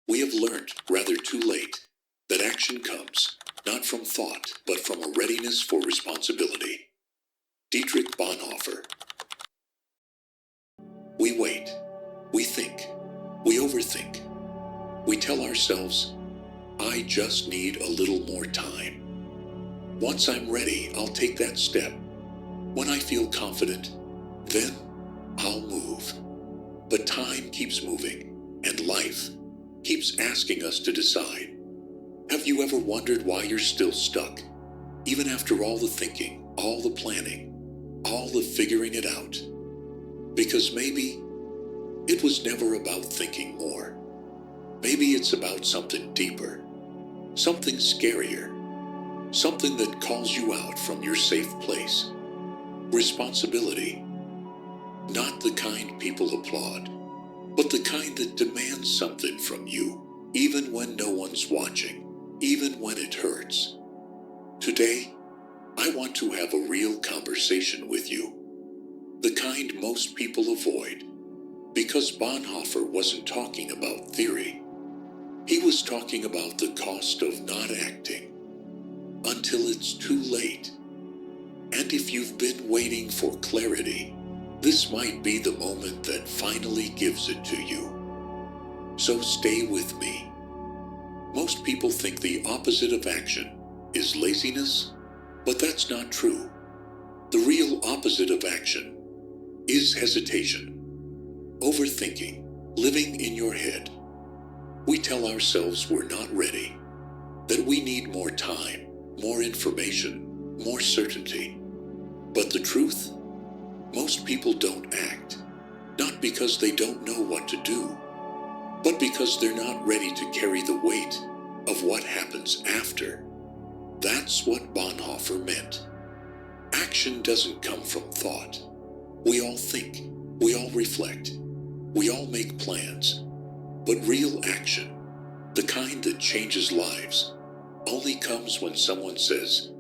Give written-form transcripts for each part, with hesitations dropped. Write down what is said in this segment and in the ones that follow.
We have learned, rather too late, that action comes, not from thought, but from a readiness for responsibility. Dietrich Bonhoeffer. We wait. We think. We overthink. We tell ourselves, I just need a little more time. Once I'm ready, I'll take that step. When I feel confident, then I'll move. But time keeps moving, and life keeps asking us to decide. Have you ever wondered why you're still stuck? Even after all the thinking, all the planning, all the figuring it out? Because maybe it was never about thinking more. Maybe it's about something deeper, something scarier, something that calls you out from your safe place. Responsibility. Not the kind people applaud, but the kind that demands something from you, even when no one's watching, even when it hurts. Today, I want to have a real conversation with you. The kind most people avoid, because Bonhoeffer wasn't talking about theory. He was talking about the cost of not acting until it's too late. And if you've been waiting for clarity, this might be the moment that finally gives it to you. So stay with me. Most people think the opposite of action is laziness, but that's not true. The real opposite of action is hesitation, overthinking, living in your head. We tell ourselves we're not ready, that we need more time, more information, more certainty. But the truth? Most people don't act, not because they don't know what to do, but because they're not ready to carry the weight of what happens after. That's what Bonhoeffer meant. Action doesn't come from thought. We all think, we all reflect, we all make plans. But real action, the kind that changes lives, only comes when someone says,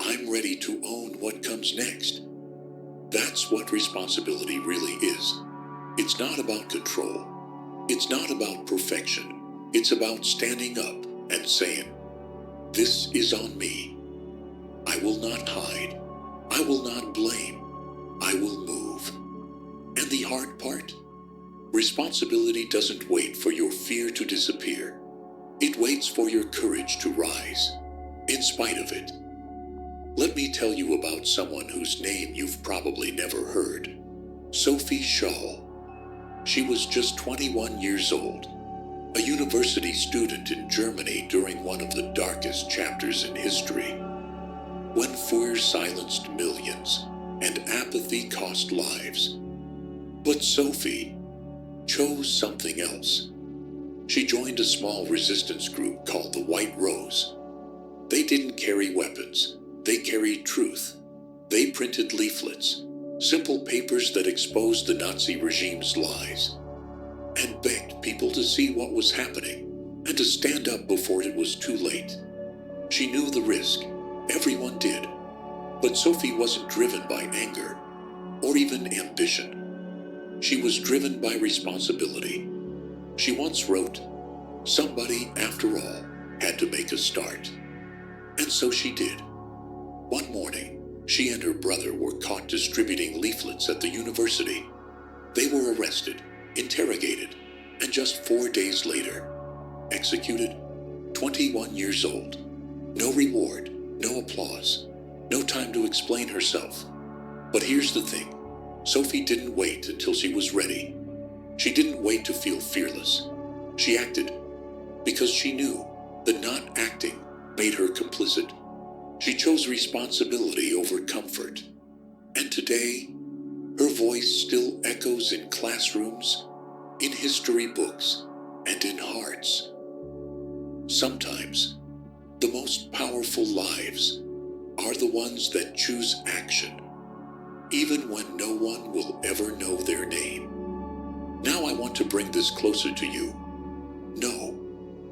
I'm ready to own what comes next. That's what responsibility really is. It's not about control. It's not about perfection. It's about standing up and saying, this is on me. I will not hide. I will not blame. I will move. And the hard part? Responsibility doesn't wait for your fear to disappear. It waits for your courage to rise, in spite of it. Let me tell you about someone whose name you've probably never heard. Sophie Scholl. She was just 21 years old, a university student in Germany during one of the darkest chapters in history, when fear silenced millions and apathy cost lives. But Sophie chose something else. She joined a small resistance group called the White Rose. They didn't carry weapons. They carried truth. They printed leaflets, simple papers that exposed the Nazi regime's lies, and begged people to see what was happening and to stand up before it was too late. She knew the risk. Everyone did. But Sophie wasn't driven by anger or even ambition. She was driven by responsibility. She once wrote, somebody, after all, had to make a start. And so she did. One morning, she and her brother were caught distributing leaflets at the university. They were arrested, interrogated, and just 4 days later, executed. 21 years old. No reward, no applause, no time to explain herself. But here's the thing. Sophie didn't wait until she was ready. She didn't wait to feel fearless. She acted because she knew that not acting made her complicit. She chose responsibility over comfort. And today, her voice still echoes in classrooms, in history books, and in hearts. Sometimes, the most powerful lives are the ones that choose action, even when no one will ever know their name. Now I want to bring this closer to you. No,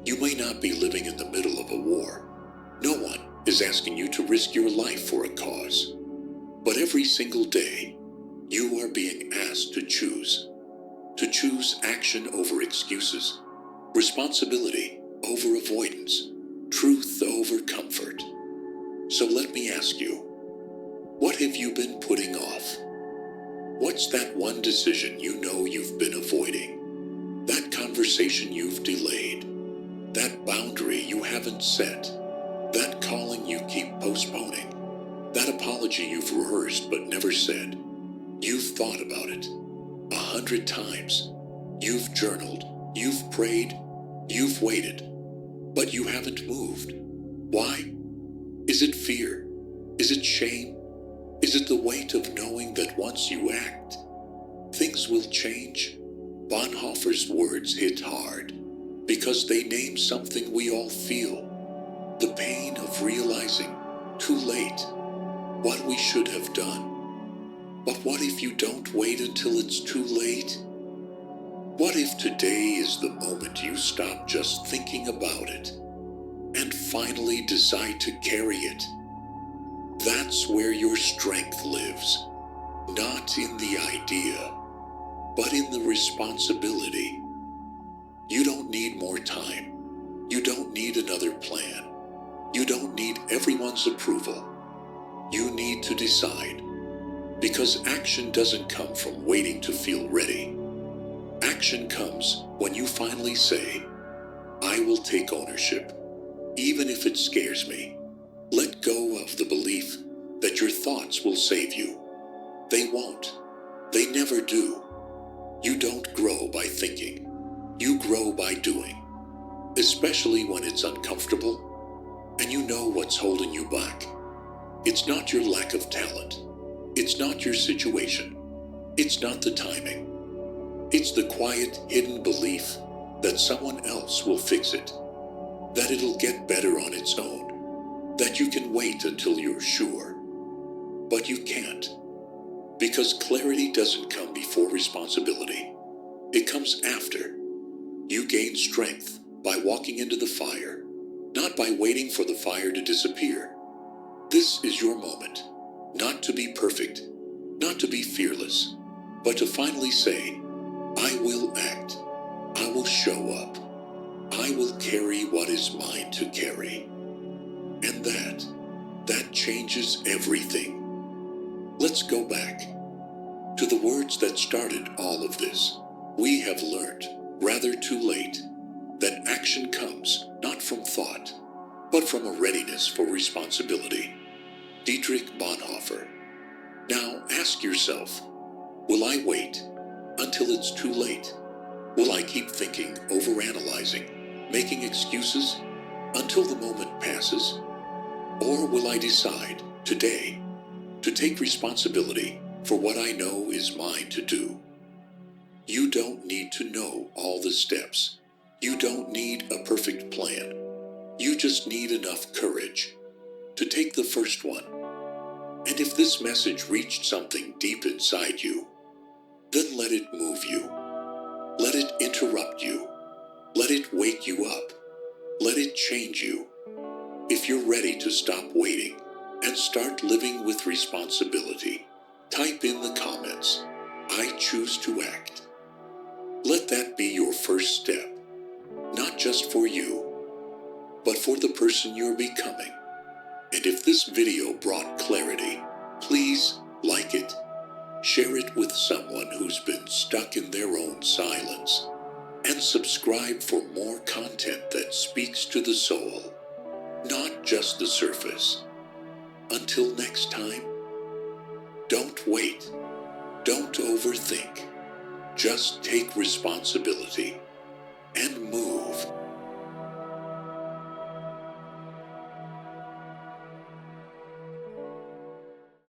you may not be living in the middle of a war. No one is asking you to risk your life for a cause. But every single day, you are being asked to choose action over excuses, Responsibility over avoidance, truth over comfort. So let me ask you, what have you been putting off? What's that one decision you know you've been avoiding? That conversation you've delayed? That boundary you haven't set? That calling you keep postponing? That apology you've rehearsed but never said? You've thought about it 100 times. You've journaled, you've prayed, you've waited, but you haven't moved. Why? Is it fear? Is it shame? Is it the weight of knowing that once you act, things will change? Bonhoeffer's words hit hard because they name something we all feel. The pain of realizing, too late, what we should have done. But what if you don't wait until it's too late? What if today is the moment you stop just thinking about it and finally decide to carry it? That's where your strength lives, not in the idea, but in the responsibility. You don't need more time. You don't need another plan. You don't need everyone's approval. You need to decide, because action doesn't come from waiting to feel ready. Action comes when you finally say, I will take ownership, even if it scares me. Let go of the belief that your thoughts will save you. They won't. They never do. You don't grow by thinking. You grow by doing, especially when it's uncomfortable and you know what's holding you back. It's not your lack of talent. It's not your situation. It's not the timing. It's the quiet, hidden belief that someone else will fix it, that it'll get better on its own, that you can wait until you're sure. But you can't, because clarity doesn't come before responsibility. It comes after. You gain strength by walking into the fire, not by waiting for the fire to disappear. This is your moment, not to be perfect, not to be fearless, but to finally say, I will act, I will show up, I will carry what is mine to carry. And that changes everything. Let's go back to the words that started all of this. We have learned, rather too late, that action comes not from thought, but from a readiness for responsibility. Dietrich Bonhoeffer. Now ask yourself, will I wait until it's too late? Will I keep thinking, overanalyzing, making excuses until the moment passes? Or will I decide today to take responsibility for what I know is mine to do? You don't need to know all the steps. You don't need a perfect plan. You just need enough courage to take the first one. And if this message reached something deep inside you, then let it move you. Let it interrupt you. Let it wake you up. Let it change you. If you're ready to stop waiting and start living with responsibility, type in the comments, I choose to act. Let that be your first step, not just for you, but for the person you're becoming. And if this video brought clarity, please like it. Share it with someone who's been stuck in their own silence. And subscribe for more content that speaks to the soul, not just the surface. Until next time, don't wait. Don't overthink. Just take responsibility and move.